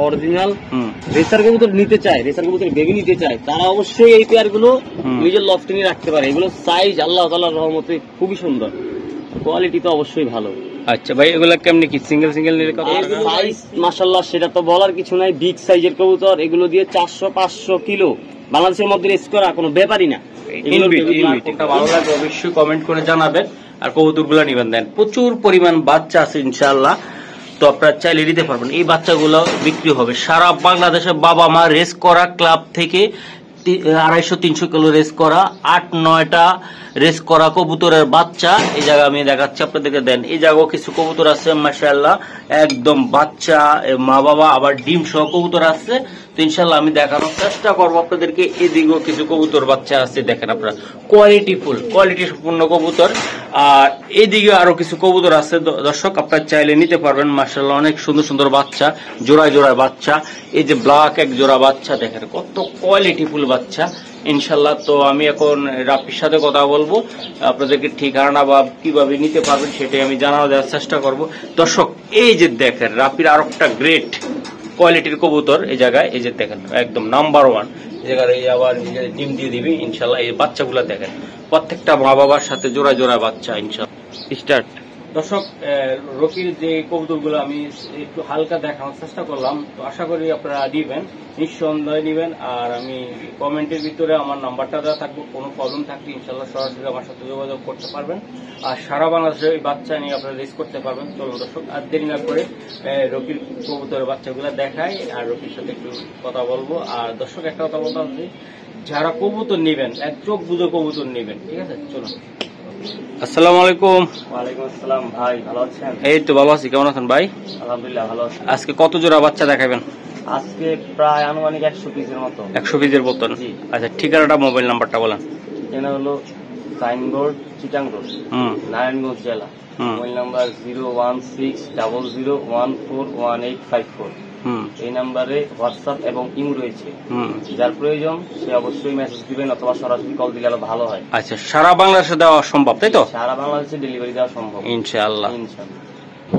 Original racer কবুতর নিতে চায়, রেসার কবুতর বেবি নিতে চায়, তারা অবশ্যই এই পেয়ার গুলো নিজের লফটে নিয়ে রাখতে পারে। এগুলো সাইজ আল্লাহ তাআলার রহমতে খুবই সুন্দর, কোয়ালিটি তো অবশ্যই ভালো। আচ্ছা ভাই, এগুলা কেমনি কি সিঙ্গেল সিঙ্গেল নিলে কত? সাইজ মাশাআল্লাহ সেটা তো বলার কিছু নাই, বিগ সাইজের কবুতর এগুলো দিয়ে 400-500 কিলো বাংলাদেশের মধ্যে রেস করা কোনো ব্যাপারই না। ভালো লাগবে অবশ্যই কমেন্ট করে জানাবেন। আর কবুতর গুলা নিবেন, দেন প্রচুর পরিমাণ বাচ্চা আছে ইনশাআল্লাহ, তো আপনারা চাইলে নিতে পারবেন। এই বাচ্চাগুলো বিক্রি হবে সারা বাংলাদেশে। বাবা মা রেস করা ক্লাব থেকে 250-300 কিলো রেস করা 8-9টা রেস করা কবুতরের বাচ্চা এই জায়গা আমি দেখাচ্ছি আপনাদেরকে। দেন এই জায়গাও কিছু কবুতর আছে মাশাআল্লাহ, একদম বাচ্চা মা বাবা আবার ডিম সহ কবুতর আছে। তো ইনশাআল্লাহ আমি দেখানোর চেষ্টা করবো আপনাদেরকে। এদিকেও কিছু কবুতর বাচ্চা আছে, দেখেন আপনারা কোয়ালিটি সম্পূর্ণ কবুতর। আর এইদিকে আরো কিছু কবুতর আছে দর্শক, আপনারা চাইলে নিতে পারবেন। মাশাআল্লাহ অনেক সুন্দর সুন্দর বাচ্চা, জোড়ায় জোড়ায় বাচ্চা। এই যে ব্ল্যাক এক জোড়া বাচ্চা, দেখেন কত কোয়ালিটিফুল বাচ্চা ইনশাআল্লাহ। তো আমি এখন রাপির সাথে কথা বলবো, আপনাদেরকে ঠিকানা বা কিভাবে নিতে পারবেন সেটাই আমি জানানো দেওয়ার চেষ্টা করব দর্শক। এই যে দেখেন রাপির আর একটা গ্রেট কোয়ালিটির কবুতর এই জায়গায়, এই যে দেখেন একদম নাম্বার 1 এই জায়গায়। এই আবার ডিম দিয়ে দিবি ইনশাআল্লাহ। এই বাচ্চাগুলো দেখেন প্রত্যেকটা মা বাবার সাথে জোড়া জোড়া বাচ্চা ইনশাআল্লাহ। স্টার্ট দর্শক, রকির যে কবুতরগুলো আমি একটু হালকা দেখানোর চেষ্টা করলাম, তো আশা করি আপনারা দিবেন, নিঃসন্দেহে দিবেন। আর আমি কমেন্টের ভিতরে আমার নাম্বারটা দেওয়া থাকবো, কোনো প্রবলেম থাকলে ইনশাআল্লাহ সরাসরি আমার সাথে যোগাযোগ করতে পারবেন। আর সারা বাংলাদেশে ওই বাচ্চা নিয়ে আপনারা রেস করতে পারবেন। চলুন দর্শক, আর দেরি না করে রকির কবুতরের বাচ্চাগুলো দেখাই আর রকির সাথে একটু কথা বলবো। আর দর্শক একটা কথা বলতে হবে, যারা কবুতর নেবেন এক চোখ বুঝে কবুতর নেবেন, ঠিক আছে? চলুন। আসসালামু আলাইকুম। ওয়ালাইকুম আসসালাম ভাই, ভালো আছেন? এই তো ভালো আছি, কেমন আছেন ভাই? আলহামদুলিল্লাহ ভালো আছি। আজকে কত জোড়া বাচ্চা দেখাবেন? আজকে প্রায় আনুমানিক 100 পিসের মতো। 100 পিসের মতন? আচ্ছা, ঠিকানাটা মোবাইল নাম্বারটা বলেন। ঠিকানা হলো সাইনবোর্ড চিটাং রোড, নারায়ণগঞ্জ জেলা। Mobile number 01600141854। এই নাম্বারে হোয়াটসঅ্যাপ এবং ইমো রয়েছে, যার প্রয়োজন সে অবশ্যই মেসেজ দিবেন অথবা সরাসরি কল দিলে ভালো হয়। আচ্ছা, সারা বাংলাদেশে দেওয়া সম্ভব তাই তো? সারা বাংলাদেশে ডেলিভারি দেওয়া সম্ভব ইনশাআল্লাহ।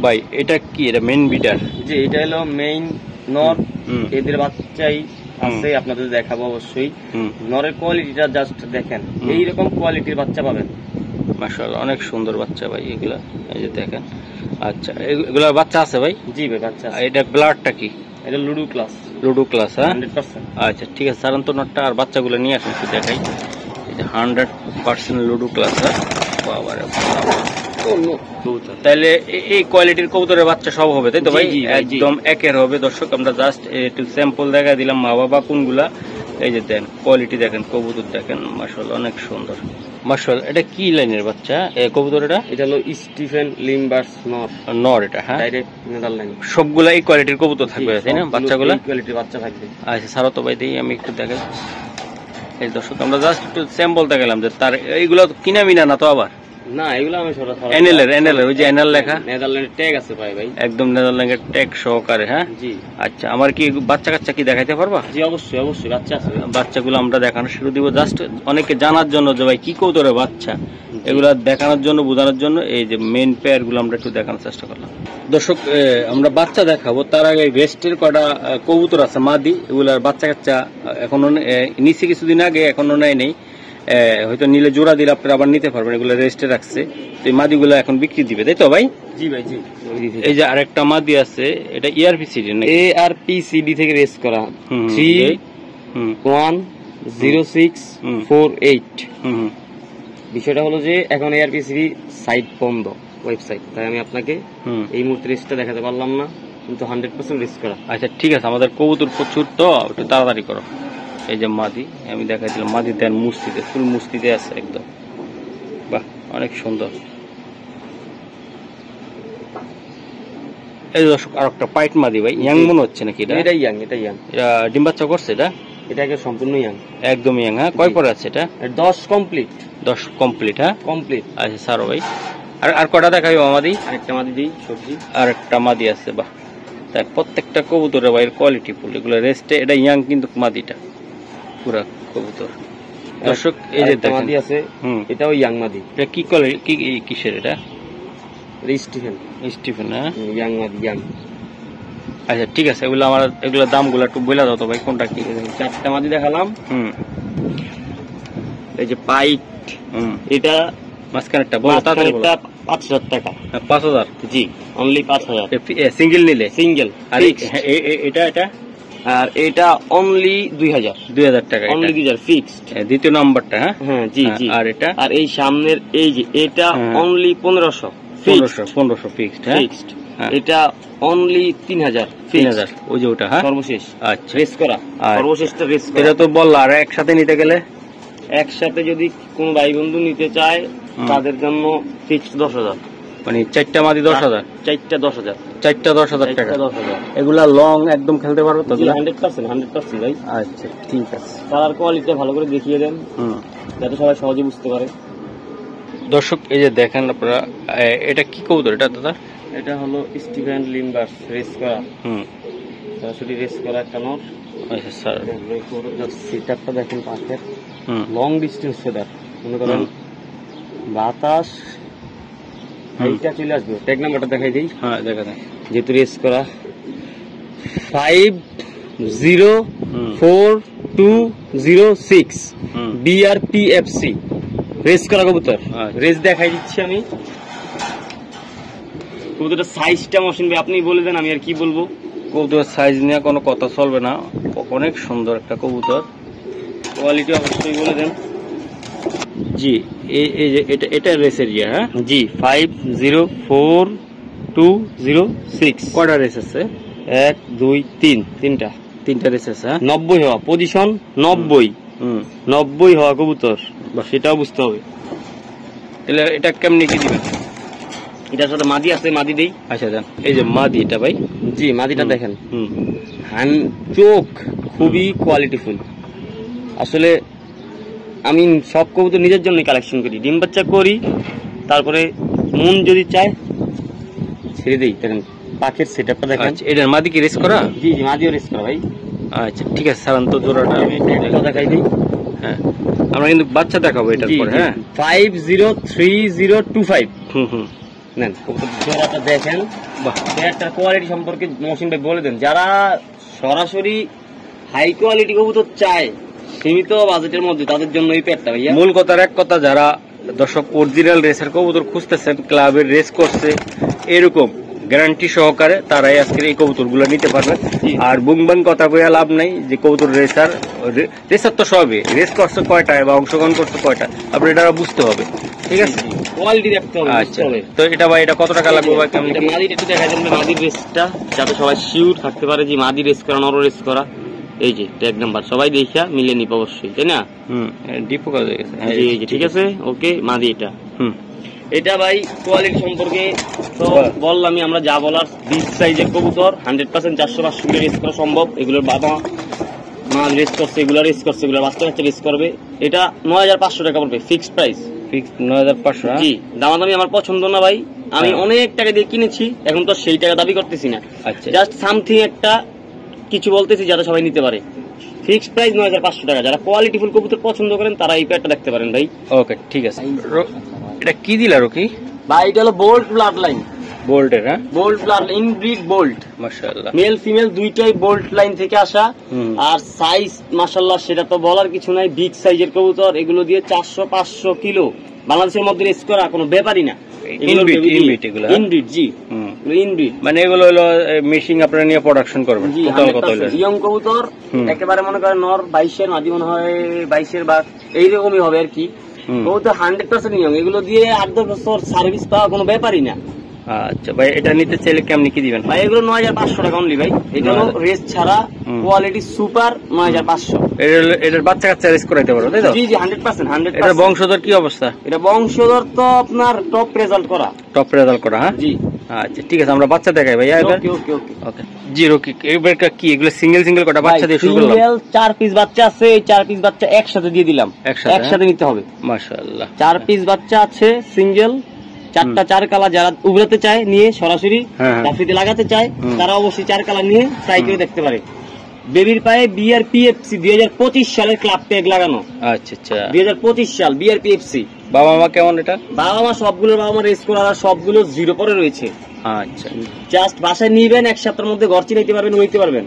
ভাই এটা কি, এটা মেইন বিটার? জি, এটা হলো মেইন নর। এদের বাচ্চাই আছে, আপনাদের দেখাবো অবশ্যই। নরের কোয়ালিটিটা জাস্ট দেখেন, এইরকম কোয়ালিটির বাচ্চা পাবেন মাশাআল্লাহ, অনেক সুন্দর বাচ্চা ভাই এগুলা, এই যে দেখেন। আচ্ছা, এগুলা বাচ্চা আছে ভাই? জি ভাই, বাচ্চা আছে। এটা ব্লাডটা কি? এটা লুডু ক্লাস। হ্যাঁ 100%। আচ্ছা ঠিক আছে, সারান্ত নটটা আর বাচ্চাগুলো নিয়ে আসেন একটু দেখাই। এটা 100% লুডু ক্লাস। বাবারে, তাহলে এই কোয়ালিটির কবুতরের বাচ্চা সব হবে তাই তো ভাই? একদম একের হবে দর্শক। আমরা জাস্ট একটু স্যাম্পল দেখা দিলাম মা বাবা কোনগুলা। এই যে দেন কোয়ালিটি দেখেন, কবুতর দেখেন মাশাআল্লাহ অনেক সুন্দর মাশাআল্লাহ। এটা কি লাইনের বাচ্চা কবুতর? এটা হলো স্টিফেন লিমবার্স নর। এটা হ্যাঁ, ডাইরেক্ট নেদারল্যান্ড। সবগুলা এই কোয়ালিটির কবুতর থাকবে তাই না? বাচ্চাগুলো এই কোয়ালিটির বাচ্চা থাকবে। আচ্ছা সারা তো ভাই দিই আমি একটু দেখাই। এই দর্শক আমরা জাস্ট একটু স্যাম্পল দেখালাম যে তার এইগুলো কিনা মিনা না তো? আবার না, এগুলো আমি সরাসরি এনএল ওই যে এনএল লেখা, নেদারল্যান্ডের ট্যাগ আছে ভাই, একদম নেদারল্যান্ডের ট্যাগ সহকারে। হ্যাঁ জি। আচ্ছা, আমার কি বাচ্চা কাচ্চা কি দেখাইতে পারবা? জি অবশ্যই বাচ্চা আছে। বাচ্চাগুলো আমরা দেখানো শুরু দিব, জাস্ট অনেকে জানার জন্য যে ভাই কি কবুতরের বাচ্চা, এগুলা দেখানোর জন্য, বোঝানোর জন্য এই যে মেইন পেয়ার গুলো আমরা একটু দেখানোর চেষ্টা করলাম। দর্শক আমরা বাচ্চা দেখাবো, তার আগে রেস্টের কটা কবুতর আছে মাদি, এগুলার বাচ্চা কাচ্চা এখনো নিচে, কিছুদিন আগে এখনো নেই। হয়তো নিলে জোড়া দিলে আপনারা আবার নিতে পারবেন, এগুলো রেস্টে রাখছে। তো এই মাদিগুলো এখন বিক্রি দিবে তাই তো ভাই? জি ভাই, জি। এই যে আরেকটা মাদি আছে, এটা ERPCD না? ARPCD থেকে রেস করা 310648। বিষয়টা হলো যে এখন ARPCD সাইট বন্ধ, ওয়েবসাইট, তাই আমি আপনাকে এই মুহূর্তে রেসটা দেখাতে পারলাম না, কিন্তু 100% রেস করা। আচ্ছা ঠিক আছে, আমাদের কবুতর প্রচুর তো, একটু তাড়াতাড়ি করো। এই যে মাদি আমি দেখাইছিলাম, মাদি দেন মুস্তিতে, ফুল মুস্তিতে আছে একদম, বাহ অনেক সুন্দর। এই দর্শক আর একটা পাইট মাদি ভাই, ইয়াং মনে হচ্ছে নাকি? এটা ইয়াং। এটা ডিম বাচ্চা করছে? এটাকে সম্পূর্ণ ইয়াং, একদম ইয়াং। হ্যাঁ, কয় পরে আছে এটা? 10 কমপ্লিট। 10 কমপ্লিট? হ্যাঁ কমপ্লিট। আচ্ছা সারো ভাই, আর কটা দেখাই মাদি? আরেকটা মাদি দিই, সবজি আরেকটা মাদি আছে। বাহ, তাই প্রত্যেকটা কবুতরের ভাই কোয়ালিটি ফুল, এগুলো রেস্টে। এটা ইয়াং কিন্তু মাদিটা পুরা কবুতর। দর্শক এই যে মাদি আছে, এটাও ইয়াং মাদি। এটা কি কোয়ালিটি, কি কিসের এটা? স্টিফেন। স্টিফেন? হ্যাঁ, ইয়াং মাদি, ইয়াং। আচ্ছা ঠিক আছে, এগুলো দামগুলো একটু বলে দাও তো ভাই, কোনটা কি? 4টা মাদি দেখালাম। এই যে পাইট, এটা মাঝখানেরটা বলো তাড়াতাড়ি বলো। 5000 টাকা। 5000? জি, অনলি 5000 সিঙ্গেল নিলে? সিঙ্গেল। আর এটা আর এটা অনলি 2000 টাকা। Only 2000 fixed. দ্বিতীয় নাম্বারটা? হ্যাঁ জি জি। আর এটা? আর এই সামনের এই যে এটা অনলি 1500 ফিক্সড। হ্যাঁ ফিক্সড। এটা অনলি 3000 3000। ওই যে ওটা? হ্যাঁ সর্বশেষ। আচ্ছা, রেস করা সর্বশেষটা রেস করা। এটা তো বললা। আর একসাথে নিতে গেলে? একসাথে যদি কোন ভাই বন্ধু নিতে চায় তাদের জন্য ফিক্সড 10000। মানে 4টা মাদি 10000? 4টা 10000। 4টা 10000 টাকা। 10000। এগুলা লং একদম খেলতে পারবে তো? 100% ভাই। আচ্ছা ঠিক আছে। কালার কোয়ালিটি ভালো করে দেখিয়ে দেন যাতে সবাই সহজে বুঝতে পারে। দর্শক এই যে দেখেন আপনারা, এটা কি কবুতর এটা দাদা? এটা হলো স্টিভেন লিম্বার্স রেস করা। সরাসরি রেস করা একটা নর। আচ্ছা স্যার, সিটআপটা দেখেন পাশের। লং ডিস্টেন্স ফেদার, মনে করেন বাতাস এইটা চলে আসবে। ট্যাগ নাম্বারটা দেখাই দিই। হ্যাঁ দেখা দেন। যেহেতু রেস করা 504206 BRPFC রেস করা কবুতর। রেস দেখাই দিচ্ছি আমি। কবুতরটা সাইজটা মশিন ভাই আপনি বলে দেন, আমি আর কি বলবো। কবুতরের সাইজ নিয়ে কোনো কথা চলবে না, অনেক সুন্দর একটা কবুতর। কোয়ালিটি অবশ্যই বলে দেন। জি এই যে এটা রেসের ইয়ে? হ্যাঁ জি 504206। কয়টা রেস আছে? 1 2 3 তিনটা রেস আছে। 90 হওয়া পজিশন 90 হওয়া কবুতর, সেটাও বুঝতে হবে। তাহলে এটা কেমনি কি দিবেন? এটার সাথে মাদি আছে, মাদি দেই। আচ্ছা দেন। এই যে মাদি এটা ভাই? জি মাদিটা দেখেন। চোখ খুবই কোয়ালিটিফুল। আসলে আমি সব কবুতর নিজের জন্য কালেকশন করি, ডিম বাচ্চা করি, তারপরে মন যদি চায় ছেড়ে দেই। দেখেন পাখের সেটআপটা দেখেন। এটার মাদি কি রেস করা? জি জি মাদিও রেস করা ভাই। আচ্ছা ঠিক আছে, সারান্ত জোড়াটা দেখাই দিই। হ্যাঁ আমরা কিন্তু বাচ্চা দেখাবো এটার পরে। হ্যাঁ 503025 নেন জোড়াটা দেখেন। বাহ, একটা কোয়ালিটি সম্পর্কে মহসিন ভাই বলে দেন। যারা সরাসরি হাই কোয়ালিটি কবুতর চায় সীমিত বাজেটের মধ্যে, তাদের জন্য এই পেয়ারটা ভাইয়া। মূল কথার এক কথা, যারা দর্শক অরিজিনাল রেসের কবুতর খুঁজতেছেন, ক্লাবের রেস করছে এরকম গ্যারান্টি সহকারে, তারাই আজকের এই কবুতর গুলো নিতে পারবেন। আর বুংবাং কথা কইয়া লাভ নাই যে কবুতর রেসার তো সবই রেস করছে কয়টা বা অংশগ্রহণ করছে কয়টা, আপনি এটা বুঝতে হবে। ঠিক আছে, কোয়ালিটি দেখতে হবে। আচ্ছা তো এটা ভাই এটা কত টাকা লাগবে ভাই? কেমন মাদির একটু দেখা যাবে, মাদির রেসটা যাতে সবাই শিওর থাকতে পারে যে মাদি রেস করা নর রেস করা। এই যে ট্যাগ নাম্বার সবাই দেখিয়া মিলে নিব অবশ্যই, তাই না? ডিপো কাজ হয়ে গেছে। জি জি ঠিক আছে, ওকে। মাদি এটা ভাই কোয়ালিটি সম্পর্কে তো বললামই, আমরা যা বলার। বিগ সাইজের কবুতর 100% 400-500 কিলো রেস করা সম্ভব। এগুলোর বাবা মা রেস করছে, এগুলো রেস করছে, এগুলো বাচ্চা বাচ্চা রেস করবে। এটা 9500 টাকা পড়বে ফিক্সড প্রাইস। ফিক্সড 9500? জি, দামাদামি আমার পছন্দ না ভাই। আমি অনেক টাকা দিয়ে কিনেছি, এখন তো সেই টাকা দাবি করতেছি না। আচ্ছা জাস্ট সামথিং একটা কিছু বলতেছি যাতে সবাই নিতে পারে। ফিক্সড প্রাইস 9500 টাকা। যারা কোয়ালিটিফুল কবুতর পছন্দ করেন তারা এই পেয়ারটা দেখতে পারেন ভাই। ওকে ঠিক আছে। এটা কি দিলা রকি ভাই? এটা হলো বোল্ট ব্লাড লাইন। বোল্টের? হ্যাঁ বোল্ট ব্লাড ইনব্রিড বোল্ট। মাশাআল্লাহ, মেল ফিমেল দুইটাই বোল্ট লাইন থেকে আসা। আর সাইজ মাশাআল্লাহ সেটা তো বলার কিছু নাই। বিগ সাইজের কবুতর, এগুলো দিয়ে 400-500 কিলো বাংলাদেশের মধ্যে রেস করা কোনো ব্যাপারই না। ইনব্রিড জি, ইনব্রিড মানে এগুলো হলো মেশিং আপনারা নিয়ে প্রোডাকশন করবেন। ইয়ং কবুতর একেবারে মনে করেন নর 22-এর, মাদি মনে হয় 22-এর বা এইরকমই হবে আর কি। কবুতর 100% ইয়ং। এগুলো দিয়ে 8-10 বছর সার্ভিস পাওয়া কোনো ব্যাপারই না। আচ্ছা ভাই, এটা নিতে চাইলে কেমনি কি দিবেন ভাই? এগুলো 9500 টাকা অনলি ভাই। এটা হলো রেস ছাড়া কোয়ালিটি সুপার 9500। এটার বাচ্চা কাচ্চা রেস করাইতে পারো তাই তো? জি জি 100%। এটা বংশধর কি অবস্থা? এটা বংশধর তো আপনার টপ রেজাল্ট করা। হ্যাঁ জি আচ্ছা ঠিক আছে, আমরা বাচ্চা দেখাই ভাই এবার। ওকে। জি রকি, এবার কি এগুলো সিঙ্গেল কটা বাচ্চা দিয়ে শুরু করলাম? সিঙ্গেল 4 পিস বাচ্চা আছে, এই 4 পিস বাচ্চা একসাথে দিয়ে দিলাম। একসাথে নিতে হবে। মাশাআল্লাহ, 4 পিস বাচ্চা আছে সিঙ্গেল। 4টা 4 কালার যারা উবরাতে চায় নিয়ে সরাসরি কাফিতে লাগাতে চায় তারা অবশ্যই 4 কালার নিয়ে ট্রাই করে দেখতে পারে। বেবির পায়ে বিআরপিএফসি 2025 সালের ক্লাব ট্যাগ লাগানো। আচ্ছা 2025 সাল বিআরপিএফসি। বাবা মা কেমন? এটা বাবা মা সবগুলো বাবা মা রেস করা, সবগুলো 0 পরে রয়েছে। আচ্ছা জাস্ট বাসায় নিবেন, এক সপ্তাহের মধ্যে ঘর চিনাইতে পারবেন, উড়াইতে পারবেন।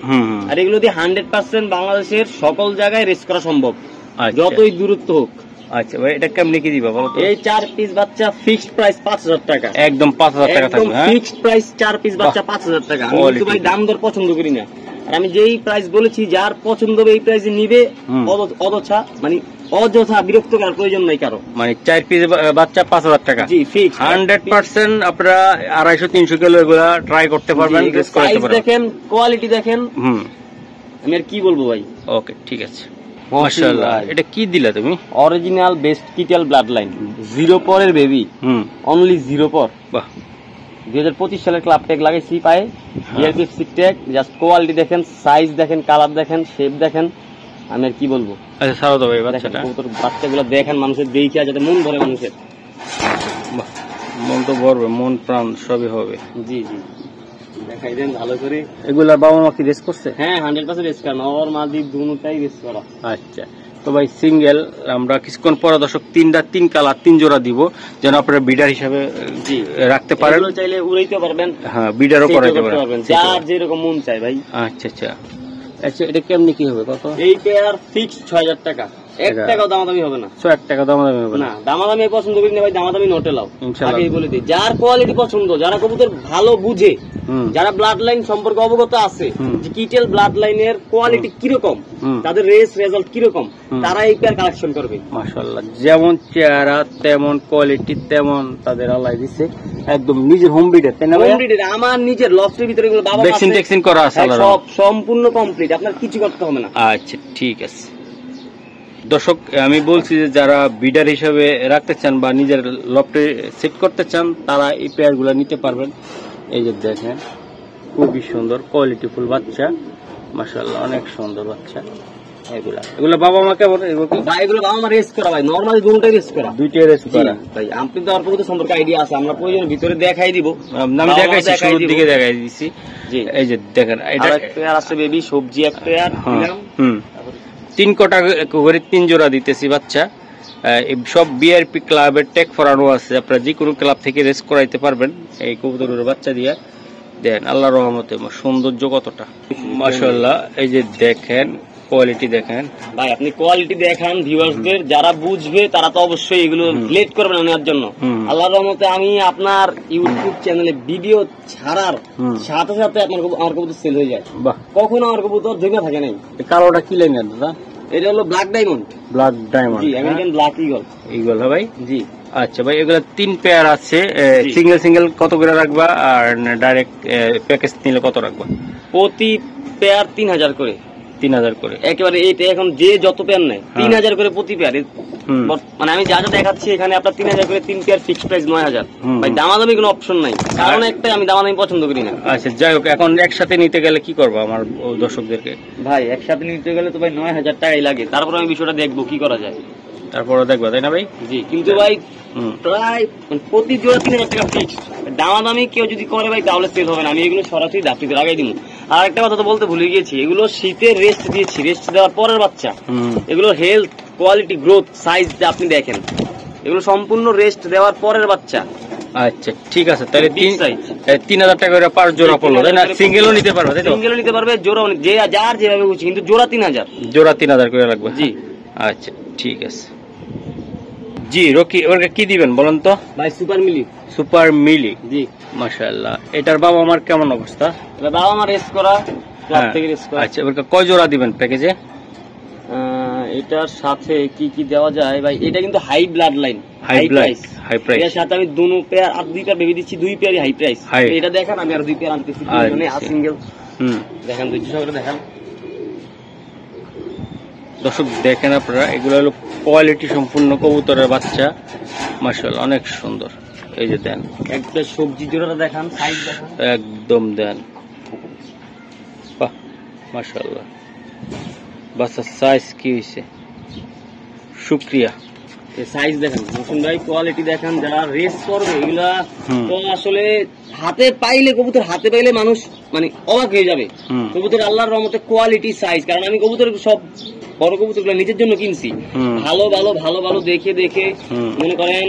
আর এগুলো দিয়ে 100% বাংলাদেশের সকল জায়গায় রেস করা সম্ভব, যতই দূরত্ব হোক। আচ্ছা ভাই, এটা কেমনে কি দিবা বলো তো? এই 4 পিস বাচ্চা ফিক্সড প্রাইস 5000 টাকা, একদম 5000 টাকা থাকবে। হ্যাঁ, ফিক্সড প্রাইস 4 পিস বাচ্চা 5000 টাকা। আমি কিন্তু ভাই দাম দর পছন্দ করি না, আর আমি যেই প্রাইস বলেছি যার পছন্দ হবে এই প্রাইসে নিবে, অযথা মানে অযথা বিরক্ত করার প্রয়োজন নাই কারো। মানে 4 পিস বাচ্চা 5000 টাকা। জি ফিক্স 100% আপনারা 250-300 কিলো এগুলা ট্রাই করতে পারবেন, রেস করতে সাইজ পারবেন। দেখেন, কোয়ালিটি দেখেন, আমি আর কি বলবো ভাই। ওকে ঠিক আছে, মাশাআল্লাহ। এটা কি দিলা তুমি? অরিজিনাল বেস্ট কিটেল ব্লাড লাইন, 0 পরের বেবি, অনলি 0 পর। বাহ, 2025 সালের ক্লাব ট্যাগ লাগাইছি পায়ে, ইয়ারপিএফসি ট্যাগ। জাস্ট কোয়ালিটি দেখেন, সাইজ দেখেন, কালার দেখেন, শেপ দেখেন, আমি আর কি বলবো। আচ্ছা ছাড়ো তো ভাই বাচ্চাটা। বাচ্চাগুলো দেখেন, মানুষের দেখে যাতে মন ভরে মানুষের। বাহ, মন তো ভরবে, মন প্রাণ সবই হবে। জি জি, দেখাই দেন ভালো করে। এগুলা বাবা মা কি রেস করছে? হ্যাঁ 100% রেস করা, ওর মাদি দুটোটাই রেস করা। আচ্ছা, তো ভাই সিঙ্গেল আমরা কিছুক্ষণ পরে দর্শক 3 কালার 3 জোড়া দিব, যেন আপনারা বিডার হিসাবে রাখতে পারেন। এগুলো চাইলে উড়াইতে পারবেন, হ্যাঁ বিডারও করাইতে পারবেন, যার যেরকম মন চাই ভাই। আচ্ছা আচ্ছা আচ্ছা, এটা কেমনি কি হবে কত? এই পেয়ার ফিক্সড 6000 টাকা, 1 টাকাও দামাদামি হবে না। 1 টাকা দামাদামি হবে না, দামাদামি পছন্দ করি না ভাই, দামাদামি নোটে লাও। ইনশাআল্লাহ আগেই বলে দিই, যার কোয়ালিটি পছন্দ, যারা কবুতর ভালো বুঝে, যারা ব্লাড লাইন সম্পর্কে অবগত আছে, যে কিটেল ব্লাড লাইনের কোয়ালিটি কিরকম, তাদের রেস রেজাল্ট কিরকম, তারা এই পেয়ার কালেকশন করবে। মাশাআল্লাহ, যেমন চেহারা তেমন কোয়ালিটি তেমন তাদের আল্লাহ দিছে, একদম নিজের হোম ব্রিডের, তাই না ভাই? হোম ব্রিডের, আমার নিজের লফটের ভিতরে এগুলো বাবা ভ্যাকসিন ট্যাকসিন করা আছে, সব সম্পূর্ণ কমপ্লিট, আপনার কিছু করতে হবে না। আচ্ছা ঠিক আছে দর্শক, আমি বলছি যে যারা বিডার হিসাবে রাখতে চান বা নিজের লফটে সেট করতে চান, তারা এই পেয়ারগুলো নিতে পারবেন। এই যে দেখেন, খুবই সুন্দর কোয়ালিটিফুল বাচ্চা, মাশাআল্লাহ অনেক সুন্দর বাচ্চা। এগুলা বাবা মা কেমন? এগুলো বাবা মা রেস করা ভাই, নরমালি দুটোই রেস করা, দুইটাই রেস করা ভাই। আপনি তো আর পুরো সম্পর্কে আইডিয়া আছে, আমরা প্রয়োজনের ভিতরে দেখাই দিব। আমি দেখাইছি, শুরুর দিকে দেখাই দিছি। জি, এই যে দেখেন, এটা পেয়ার আছে বেবি, সবজি এক পেয়ার দিলাম। 3 কোটা করে 3 জোড়া দিতেছি বাচ্চা। সব বিআরপি ক্লাবের ট্যাগ ফরানো আছে, আপনারা যে কোনো ক্লাব থেকে রেস করাইতে পারবেন এই কবুতরের বাচ্চা দিয়ে। দেখেন আল্লাহর রহমতে সৌন্দর্য কতটা, মাশাআল্লাহ। এই যে দেখেন কোয়ালিটি দেখেন ভাই, আপনি কোয়ালিটি দেখান ভিউয়ার্সদের, যারা বুঝবে তারা তো অবশ্যই এগুলো লেট করবে না নেওয়ার জন্য। আল্লাহর রহমতে আমি আপনার ইউটিউব চ্যানেলে ভিডিও ছাড়ার সাথে সাথে আমার কবুতর সেল হয়ে যায়। বাহ, কখনো আমার কবুতর জমে থাকে নাই। কালোটা কি লাইনের দাদা? এটা হলো ব্ল্যাক ডায়মন্ড। ব্ল্যাক ডায়মন্ড, জি, আমেরিকান ব্ল্যাক ইগল। ইগল ভাই? জি। আচ্ছা ভাই, এগুলো 3 পেয়ার আছে, সিঙ্গেল সিঙ্গেল কত করে রাখবা, আর ডাইরেক্ট প্যাকেজ নিলে কত রাখবা? প্রতি পেয়ার 3000 করে। 3000 করে একেবারে। এইটা এখন যে যত পেয়ার নেয় 3000 করে প্রতি পেয়ার। মানে আমি যা যা দেখাচ্ছি এখানে আপনার 3000 করে 3 পেয়ার, ফিক্সড প্রাইস 9000 ভাই। দামাদামি কোনো অপশন নাই, কারণ একটাই, আমি দামাদামি পছন্দ করি না। আচ্ছা যাই হোক, এখন একসাথে নিতে গেলে কি করবো আমার দর্শকদেরকে? ভাই একসাথে নিতে গেলে তো ভাই 9000 টাকাই লাগে, তারপর আমি বিষয়টা দেখবো কি করা যায়। তারপরে দেখবা, তাই না ভাই? জি, কিন্তু ভাই প্রায় প্রতি জোড়া 3000 টাকা ফিক্সড। দামাদামি কেউ যদি করে ভাই তাহলে সেল হবে না, আমি এগুলো সরাসরি দাপিতে লাগাই দিব। আর একটা কথা তো বলতে ভুলে গিয়েছি, এগুলো শীতে রেস্ট দিয়েছি, রেস্ট দেওয়ার পরের বাচ্চা। এগুলো হেলথ, কোয়ালিটি, গ্রোথ, সাইজ আপনি দেখেন, এগুলো সম্পূর্ণ রেস্ট দেওয়ার পরের বাচ্চা। আচ্ছা ঠিক আছে, তাহলে 3000 টাকা করে পার জোড়া পড়লো, তাই না? সিঙ্গেলও নিতে পারবে, তাই তো? সিঙ্গেলও নিতে পারবে, জোড়াও যে যার যেভাবে বুঝছি, কিন্তু জোড়া 3000। জোড়া 3000 করে লাগবে। জি আচ্ছা ঠিক আছে। জি রকি, ওটা কি দিবেন বলেন তো? ভাই সুপার মিলি। সুপার মিলি, জি মাশাআল্লাহ। এটার বাবা আমার কেমন অবস্থা? বাবা আমার রেস করা, ক্লাব থেকে রেস করা। আচ্ছা, ওটা কয় জোড়া দিবেন প্যাকেজে? এটার সাথে কি কি দেওয়া যায় ভাই? এটা কিন্তু high blood line, high price. এর সাথে আমি দুটো পেয়ার আর 2 পেয়ার বেবি দিচ্ছি, 2 পেয়ারই হাই প্রাইস। এটা দেখেন, আমি আর 2 পেয়ার আনতেছি, মানে সিঙ্গেল। দেখেন 200 করে দেখেন দর্শক, দেখেন আপনারা, এগুলো হলো কোয়ালিটি সম্পূর্ণ কবুতরের বাচ্চা, মাশাআল্লাহ অনেক সুন্দর। এই যে দেন একটা সবজি জোড়াটা দেখান, সাইজ দেখান, একদম দেন, বাহ মাশাআল্লাহ। বাচ্চার সাইজ কি হয়েছে, শুক্রিয়া। সাইজ দেখেন মোহসিন ভাই, কোয়ালিটি দেখেন। যারা রেস করবে এগুলা তো আসলে হাতে পাইলে, কবুতর হাতে পাইলে মানুষ মানে অবাক হয়ে যাবে। কবুতর আল্লাহর রহমতে কোয়ালিটি, সাইজ। কারণ আমি কবুতর সব বড় কবুতর গুলো নিজের জন্য কিনছি, ভালো ভালো ভালো ভালো দেখে দেখে। মনে করেন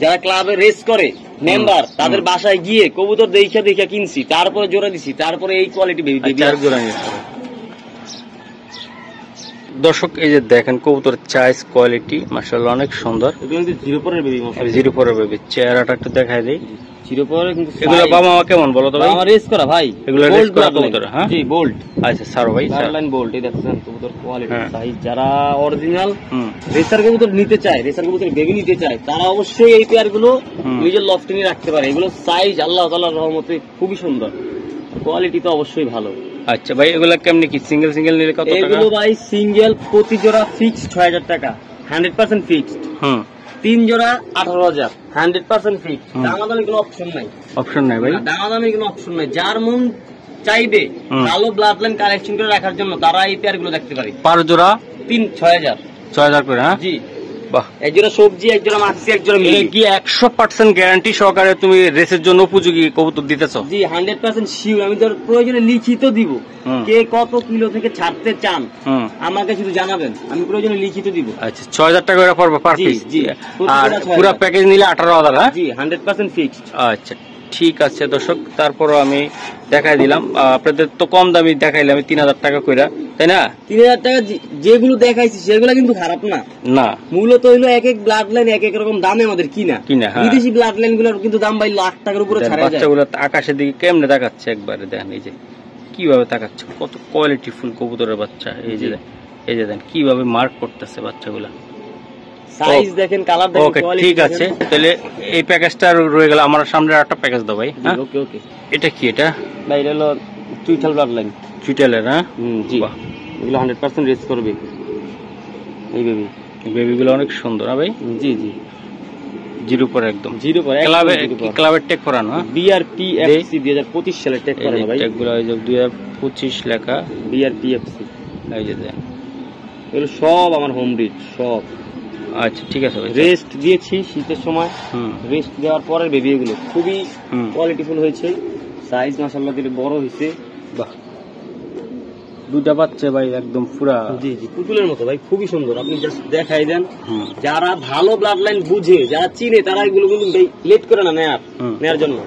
যারা ক্লাবে রেস করে মেম্বার তাদের বাসায় গিয়ে কবুতর দেখা কিনছি, তারপরে জোড়া দিছি, তারপরে এই কোয়ালিটি বেবি জোড়া নিয়েছে। দর্শক এই যে দেখেন কবুতর চাইজ কোয়ালিটি মাশাআল্লাহ অনেক সুন্দর। জিরো পরের বেবি, জিরো পরের বেবি, চেহারাটা একটু দেখাই দেই। জিরো পরে কিন্তু এগুলো বাবা মা কেমন বলো তো ভাই? আমার রেস করা ভাই, এগুলো রেস করা কবুতর। হ্যাঁ জি বোল্ট। আচ্ছা স্যার ভাই লাইন বোল্ট, এই দেখছেন কবুতর কোয়ালিটি সাইজ। যারা অরিজিনাল রেসার কবুতর নিতে চায়, রেসার কবুতর বেবি নিতে চায়, তারা অবশ্যই এই পেয়ার গুলো নিজের লফটে নিয়ে রাখতে পারে। এগুলো সাইজ আল্লাহ তাআলার রহমতে খুবই সুন্দর, কোয়ালিটি তো অবশ্যই ভালো। আচ্ছা ভাই এগুলা কেমনে কি সিঙ্গেল সিঙ্গেল নিলে কত টাকা? এগুলো ভাই সিঙ্গেল প্রতি জোড়া ফিক্সড 6000 টাকা, 100% ফিক্সড। 3 জোড়া 18000, 100% ফিক্সড। দামাদামি কোনো অপশন নাই। অপশন নাই ভাই, দামাদামি কোনো অপশন নাই। যার মন চাইবে ভালো ব্লাড লাইন কালেকশন করে রাখার জন্য, তারা এই পেয়ার গুলো দেখতে পারে। পার জোড়া 6000 করে। হ্যাঁ জি বাহ। এক জোড়া সবজি, এক জোড়া মাছি, এক জোড়া মিলি। কি 100% গ্যারান্টি সহকারে তুমি রেসের জন্য উপযোগী কবুতর দিতেছো? জি 100% শিওর। আমি তোর প্রয়োজনে লিখিত দিব, কে কত কিলো থেকে ছাড়তে চান আমাকে শুধু জানাবেন, আমি প্রয়োজনে লিখিত দিব। আচ্ছা 6000 টাকা করে পড়বে পার পিস। জি আর পুরো প্যাকেজ নিলে 18000। হ্যাঁ জি 100% ফিক্সড। আচ্ছা ঠিক আছে দর্শক, তারপরও আমি দেখাই দিলাম। আপনাদের তো কম দামি দেখাইলাম 3000 টাকা কইরা, তাই না? 3000 টাকা যেগুলো দেখাইছি সেগুলো কিন্তু খারাপ না। না মূলত হইলো এক এক ব্লাড লাইন এক এক রকম দামে আমাদের কিনা। বিদেশি ব্লাড লাইন গুলোর কিন্তু দাম ভাই লাখ টাকার উপরে ছাড়া যায়। বাচ্চাগুলো আকাশের দিকে কেমনে তাকাচ্ছে একবারে দেখেন, এই যে কিভাবে তাকাচ্ছে, কত কোয়ালিটি ফুল কবুতরের বাচ্চা। এই যে দেখেন কিভাবে মার্ক করতেছে বাচ্চাগুলা। সাইজ দেখেন, কালার দেখেন, কোয়ালিটি। ঠিক আছে তাহলে এই প্যাকেজটা রয়ে গেল। আমার সামনে একটা প্যাকেজ দাও ভাই। হ্যাঁ ওকে ওকে। এটা কি? এটা ভাই এটা হলো চুইঠাল ব্লাড লাইন। চুইঠালের? হ্যাঁ জি এগুলো 100% রেস করবে এই বেবি। বেবিগুলো অনেক সুন্দর। হ্যাঁ ভাই জি জি জিরো পরে একদম জিরো পরে। ক্লাবের টেক করানো। বিআরপিএফসি 2025 সালের টেক করানো ভাই। টেকগুলো এই যে 2025 লেখা বিআরপিএফসি। এই যে দেন এগুলো সব আমার হোম ব্রিড সব। আচ্ছা ঠিক আছে ভাই। রেস্ট দিয়েছি শীতের সময়, রেস্ট দেওয়ার পরের বেবি এগুলো খুবই কোয়ালিটিফুল হয়েছে। সাইজ মাশাআল্লাহ দিলে বড় হয়েছে। বাহ দুটা বাচ্চা ভাই একদম পুরা। জি জি পুতুলের মতো ভাই, খুবই সুন্দর। আপনি জাস্ট দেখাই দেন। যারা ভালো ব্লাড লাইন বুঝে, যারা চিনে, তারা এগুলো কিন্তু লেট করে না নেয়ার জন্য।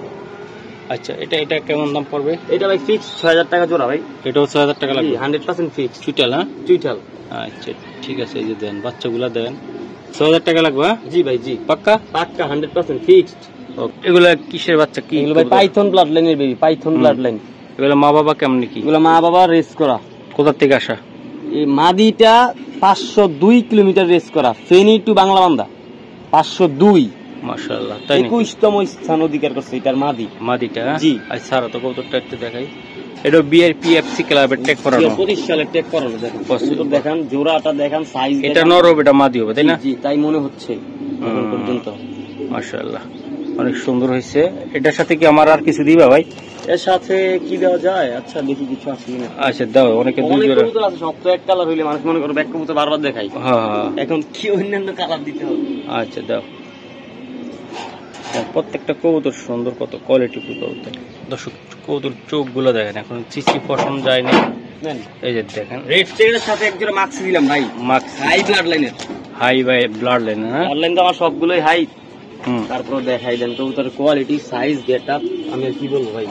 আচ্ছা এটা কেমন দাম পড়বে? এটা ভাই ফিক্স 6000 টাকা জোড়া ভাই। এটাও 6000 টাকা লাগবে? 100% ফিক্স। চুইঠাল? হ্যাঁ চুইঠাল। আচ্ছা ঠিক আছে, এই যে দেন বাচ্চাগুলা দেন 6000 টাকা লাগবে? জি ভাই জি পাক্কা 100% ফিক্সড। এগুলা কিসের বাচ্চা? কি এগুলো ভাই পাইথন ব্লাড লাইনের বেবি, পাইথন ব্লাড লাইন। এগুলো মা বাবা কেমন কি? এগুলো মা বাবা রেস করা। কোথা থেকে আসা? এই মাদিটা 502 কিলোমিটার রেস করা, ফেনী টু বাংলাবান্ধা 502। মাশাআল্লাহ তাই না? 21তম স্থান অধিকার করছে এটার মাদিটা। জি আচ্ছা স্যার তো কবুতরটা একটু দেখাই। এটা বিআরপিএফসি ক্লাবের টেক করানো, 25 সালের টেক করানো। দেখেন কবুতর দেখেন, জোড়াটা দেখেন, সাইজ। এটা নর হবে, এটা মাদি হবে, তাই না? জি তাই মনে হচ্ছে এখন পর্যন্ত। মাশাআল্লাহ অনেক সুন্দর হয়েছে। এটার সাথে কি আমার আর কিছু দিবা ভাই? এর সাথে কি দেওয়া যায়? আচ্ছা দেখি কিছু আছে কিনা। আচ্ছা দাও। অনেকে দুই জোড়া কবুতর আছে, সব তো এক কালার হইলে মানুষ মনে করে ব্যাক কবুতর বারবার দেখাই। হ্যাঁ এখন কি অন্যান্য কালার দিতে হবে? আচ্ছা দাও। প্রত্যেকটা কবুতর সুন্দর, কত কোয়ালিটি কবুতর। দর্শক কবুতর চোখগুলো দেখেন, এখন চিচি পছন্দ যায়নি। এই যে দেখেন রেড চেকের সাথে এক জোড়া মাক্স দিলাম ভাই। মাক্স হাই ব্লাড লাইনের। হাই ভাই ব্লাড লাইন। হ্যাঁ ব্লাড লাইন তো আমার সবগুলোই হাই। তারপর দেখাই দেন কবুতরের কোয়ালিটি, সাইজ, গেটআপ। আমি আর কি বলবো ভাই।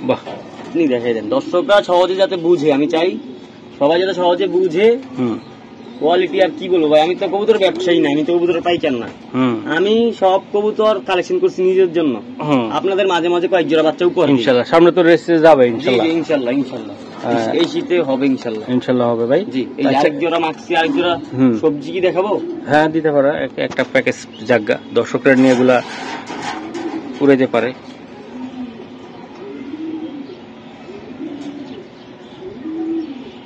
বাহ আপনি দেখাই দেন, দর্শকরা সহজে যাতে বুঝে। আমি চাই সবাই যাতে সহজে বুঝে কোয়ালিটি। আর কি বলবো ভাই, আমি তো কবুতর ব্যবসায়ী না, আমি তো কবুতর পাইকার না। আমি সব কবুতর কালেকশন করছি নিজের জন্য, আপনাদের মাঝে মাঝে কয়েক জোড়া বাচ্চা উপহার। ইনশাআল্লাহ সামনে তো রেসে যাবে ইনশাআল্লাহ। ইনশাআল্লাহ ইনশাআল্লাহ এই শীতে হবে ইনশাআল্লাহ। ইনশাআল্লাহ হবে ভাই। জি এই আরেক জোড়া মাক্সি, আরেক জোড়া সবজি কি দেখাবো? হ্যাঁ দিতে পারো, একটা প্যাকেজ জায়গা দর্শকরা নিয়ে এগুলা পুরে যেতে পারে।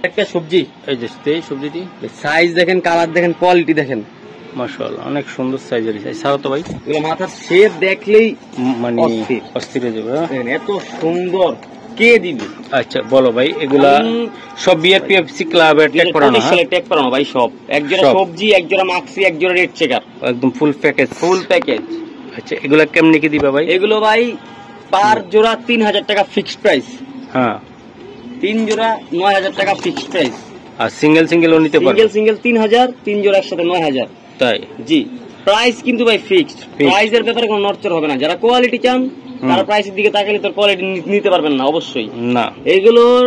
একটা সবজি, এই যে সবজিটি সাইজ দেখেন, কালার দেখেন, কোয়ালিটি দেখেন। মাশাআল্লাহ অনেক সুন্দর সাইজের। ছাড়ো তো ভাই, এগুলো মাথার শেপ দেখলেই মানে অস্থির হয়ে যাবে। এত সুন্দর কে দিবে? আচ্ছা বলো ভাই, এগুলা সব বিআরপিএফসি ক্লাবের টেক করানো? হ্যাঁ টেক করানো ভাই সব। এক জোড়া সবজি, এক জোড়া মাক্সি, এক জোড়া রেড চেকার, একদম ফুল প্যাকেজ। Full package. আচ্ছা এগুলা কেমনে কি দিবা ভাই? এগুলো ভাই পার জোড়া 3000 টাকা ফিক্সড প্রাইস। হ্যাঁ 3 জোড়া 9000 টাকা ফিক্সড প্রাইস। আর সিঙ্গেল সিঙ্গেলও নিতে পারবে? সিঙ্গেল 3000, 3 জোড়া একসাথে 9000। তাই? জি প্রাইস কিন্তু ভাই ফিক্সড, প্রাইসের ব্যাপারে কোনো নড়চড় হবে না। যারা কোয়ালিটি চান তারা প্রাইসের দিকে তাকালে তোর কোয়ালিটি নিতে পারবেন না অবশ্যই না। এইগুলোর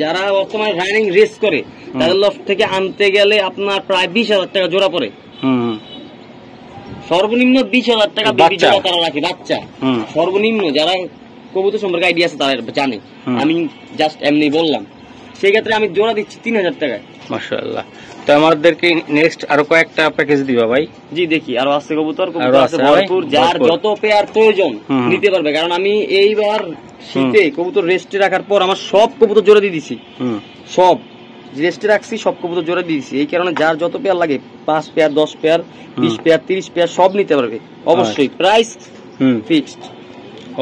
যারা বর্তমানে রানিং রেস করে তাদের লফট থেকে আনতে গেলে আপনার প্রায় 20,000 টাকা জোড়া পড়ে। সর্বনিম্ন 20,000 টাকা বেবি জোড়া তারা রাখে বাচ্চা। সর্বনিম্ন যারা কবুতর সম্পর্কে আইডিয়া আছে তারা জানে, আমি জাস্ট এমনি বললাম। সেই ক্ষেত্রে আমি জোড়া দিচ্ছি 3,000 টাকায়। মাশাআল্লাহ। তো আমাদেরকে নেক্সট আরো কয়েকটা প্যাকেজ দিবা ভাই? জি দেখি, আরো আছে কবুতর আছে ভরপুর। যার যত পেয়ার প্রয়োজন নিতে পারবে, কারণ আমি এইবার শীতে কবুতর রেস্টে রাখার পর আমার সব কবুতর জোড়া দিয়ে দিছি, সব রেস্টে রাখছি, সব কবুতর জোড়া দিয়ে দিছি। এই কারণে যার যত পেয়ার লাগে 5 পেয়ার 10 পেয়ার 20 পেয়ার 30 পেয়ার সব নিতে পারবে অবশ্যই। Price fixed.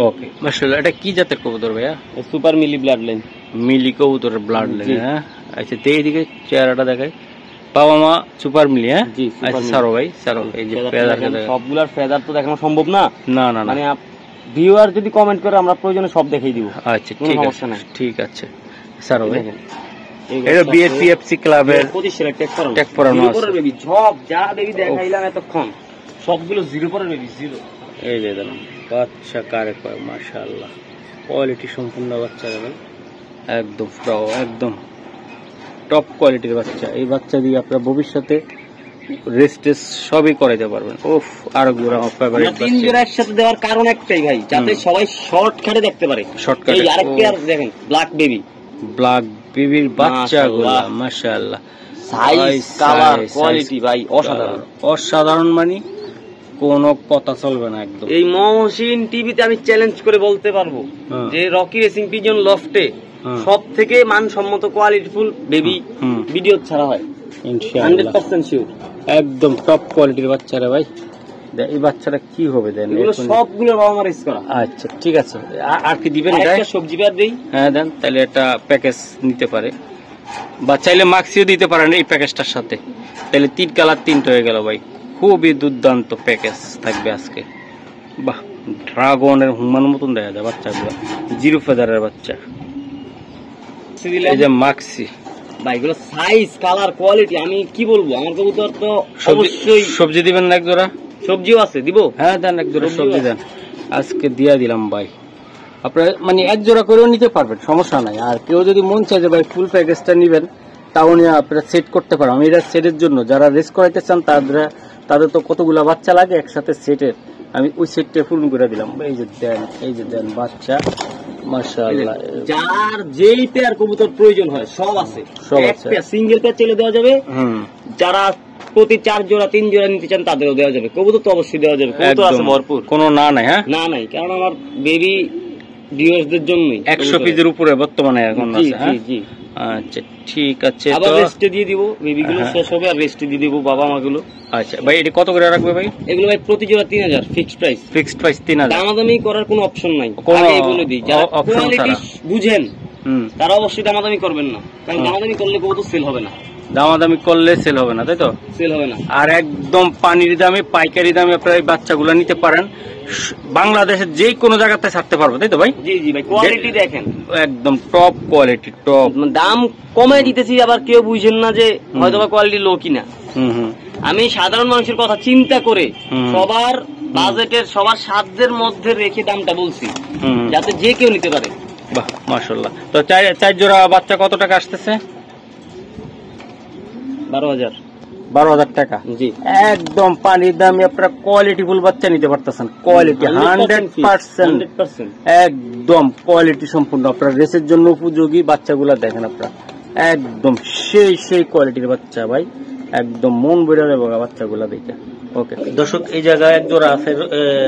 ওকে মাশাআল্লাহ। এটা কি জাতের কবুতর ভাইয়া? সুপার মিলি ব্লাড লাইন। মিলি কবুতরের ব্লাড লাইন, হ্যাঁ। আচ্ছা এইদিকে চেহারাটা দেখাই, বাবা মা সুপার মিলি, হ্যাঁ। আচ্ছা সারো ভাই, সারো। এই যে ফেদার, সবগুলার ফেদার তো দেখানো সম্ভব না, না না মানে ভিউয়ার যদি কমেন্ট করে আমরা প্রয়োজনে সব দেখাই দিব। আচ্ছা ঠিক আছে, ঠিক আছে সারো ভাই। এটা বিএফপিএফসি ক্লাবের 25 ট্যাগ পরানো আছে বেবি। সব যা বেবি দেখাইলাম এতক্ষণ সবগুলো জিরো পরের বেবি, জিরো। এই যে দেখুন বাচ্চা কারে কয়, মাশাআল্লাহ কোয়ালিটি সম্পূর্ণ বাচ্চা দেবেন, একদম ফ্রাও, একদম টপ কোয়ালিটির বাচ্চা। এই বাচ্চা দিয়ে আপনারা ভবিষ্যতে রেস্টেস সবই করাইতে পারবেন। উফ আর গুড়া আমার ফেভারিট। তিন জোড়া একসাথে দেওয়ার কারণ একটাই ভাই, যাতে সবাই শর্টকাটে দেখতে পারে। শর্টকাটে। এই আরেকটা আর দেখেন ব্ল্যাক বেবি, ব্ল্যাক বেবির বাচ্চাগুলো মাশাআল্লাহ, সাইজ কালার কোয়ালিটি ভাই অসাধারণ, অসাধারণ মানে কোনো কথা চলবে না একদম। এই মহসিন টিভিতে আমি চ্যালেঞ্জ করে বলতে পারবো যে রকি রেসিং পিজন লফটে সব থেকে মানসম্মত কোয়ালিটিফুল বেবি ভিডিও ছাড়া হয় ইনশাআল্লাহ, 100% শিওর। একদম টপ কোয়ালিটির বাচ্চারা ভাই। এই বাচ্চাটা কি হবে দেন? এগুলো সবগুলো বাবা মা রেস করা। আচ্ছা ঠিক আছে, আর কি দিবেন? একটা সবজি পেয়ার দেই, হ্যাঁ দেন, তাহলে একটা প্যাকেজ নিতে পারে, বা চাইলে মাক্সিও দিতে পারেন এই প্যাকেজটার সাথে, তাহলে 3 কালার 3টা হয়ে গেল ভাই। খুবই দুর্দান্ত প্যাকেজ থাকবে আজকে। বাহ, ড্রাগনের হুমান মতন দেখা যায় বাচ্চাগুলো, জিরো ফেদারের বাচ্চা। এই যে মাক্সি ভাই, এগুলো সাইজ কালার কোয়ালিটি আমি কি বলবো। আমার কবুতর তো অবশ্যই সবজি দিবেন না এক জোড়া? সবজিও আছে, দিব। হ্যাঁ দেন এক জোড়া সবজি দেন, আজকে দিয়া দিলাম ভাই। আপনারা মানে এক জোড়া করেও নিতে পারবেন, সমস্যা নাই। আর কেউ যদি মন চায় যে ভাই ফুল প্যাকেজটা নিবেন, তাও নিয়ে আপনারা সেট করতে পারেন। আমি এটা সেটের জন্য যারা রেস করাইতে চান তাদের তো কতগুলা বাচ্চা লাগে একসাথে সেটের, আমি ওই সেটটা পূরণ করে দিলাম। এই যে দেন, এই যে দেন বাচ্চা, মাশাআল্লাহ। যার যেই পেয়ার কবুতর প্রয়োজন হয় সব আছে, সব আছে। সিঙ্গেল পেয়ার চলে দেওয়া যাবে। যারা প্রতি 4 জোড়া 3 জোড়া নিতে চান তাদেরও দেওয়া যাবে। কবুতর তো অবশ্যই দেওয়া যাবে, কবুতর আছে ভরপুর, কোনো না নাই। হ্যাঁ না নাই, কারণ আমার বেবি ভিউয়ারদের জন্যই 100 পিসের উপরে বর্তমানে এখন আছে। হ্যাঁ জি। আচ্ছা ঠিক আছে, আবার রেস্টে দিয়ে দিব বেবিগুলো, শেষ হবে আর রেস্টে দিয়ে দিব বাবা মাগুলো। আচ্ছা ভাই, এটা কত করে রাখবে ভাই? এগুলো ভাই প্রতি জোড়া 3,000 ফিক্সড প্রাইস। ফিক্সড প্রাইস 3,000, দামাদামি করার কোনো অপশন নাই। আগেই বলে দিই, যারা কোয়ালিটি বুঝেন তারা অবশ্যই দামাদামি করবেন না, কারণ দামাদামি করলে কবুতর সেল হবে না। দামাদামি করলে সেল হবে না, তাই তো? সেল হবে না। আর একদম পানির দামে, পাইকারি দামে আপনারা এই বাচ্চাগুলো নিতে পারেন, বাংলাদেশের যে কোনো জায়গাতে ছাড়তে পারবো, তাই তো ভাই? জি জি ভাই, কোয়ালিটি দেখেন একদম টপ কোয়ালিটি, টপ। দাম কমে দিতেছি, আবার কেউ বুঝেন না যে হয়তো বা কোয়ালিটি লো কিনা। আমি সাধারণ মানুষের কথা চিন্তা করে সবার বাজেটের, সবার সাধ্যের মধ্যে রেখে দামটা বলছি, যাতে যে কেউ নিতে পারে। বাহ মাশাআল্লাহ। তো 4 জোড়া বাচ্চা কত টাকা আসতেছে? 12,000 টাকা। জি, একদম পানির দামে আপনারা কোয়ালিটি ফুল বাচ্চা নিতে পারতেছেন। কোয়ালিটি 100%, একদম কোয়ালিটি সম্পূর্ণ। আপনার রেসের জন্য উপযোগী বাচ্চাগুলা দেখেন আপনারা, একদম সেই কোয়ালিটির বাচ্চা ভাই, একদম মন ভরে যাবে বাচ্চাগুলা দেখে। ওকে দর্শক, এই জায়গায় এক জোড়া আছে।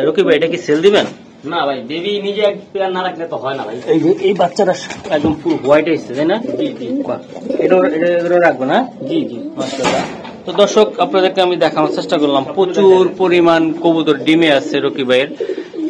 রকি ভাই, এটা কি সেল দিবেন? না ভাই, বেবি নিজে এক পেয়ার না রাখলে তো হয় না ভাই। এই যে এই বাচ্চাটা একদম পুরো হোয়াইট এসছে, তাই না? জি জি, এটা রাখবো না? জি জি মাশাআল্লাহ। তো দর্শক, আপনাদেরকে আমি দেখানোর চেষ্টা করলাম, প্রচুর পরিমাণ কবুতর ডিমে আছে রকি ভাইয়ের।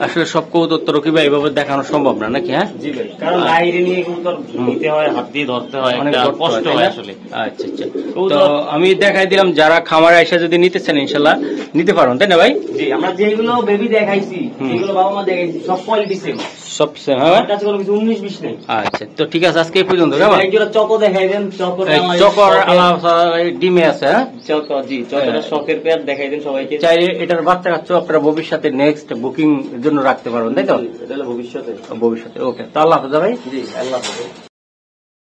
আসলে সব কবুতর তো রকি ভাই এভাবে দেখানো সম্ভব না, নাকি? হ্যাঁ জি ভাই, কারণ বাইরে নিয়ে কবুতর নিতে হয়, হাত দিয়ে ধরতে হয়, অনেক কষ্ট হয় আসলে। আচ্ছা আচ্ছা, তো আমি দেখাই দিলাম, যারা খামারে এসে যদি নিতে চান ইনশাল্লাহ নিতে পারবেন, তাই না ভাই? জি, আমরা যেগুলো বেবি দেখাইছি, যেগুলো বাবা মা দেখাইছি, সব কোয়ালিটি সেম। সব সেম হ্যাঁ আমার কাছে কোনো কিছু 19-20 নেই। আচ্ছা তো ঠিক আছে আজকে এই পর্যন্ত কেমন এক জোড়া চকো দেখাই দেন, চকোটা আমার চকর শখের- ডিমে আছে হ্যাঁ চকো, জি চকোটা শখের পেয়ার দেখাই দেন সবাইকে। চাইলে এটার বাচ্চা কাচ্চা আপনারা ভবিষ্যতে নেক্সট বুকিং এর জন্য রাখতে পারবেন তাই তো এটা হলো ভবিষ্যতে। ভবিষ্যতে ওকে তো আল্লাহ হাফেজ ভাই জি আল্লাহ হাফেজ।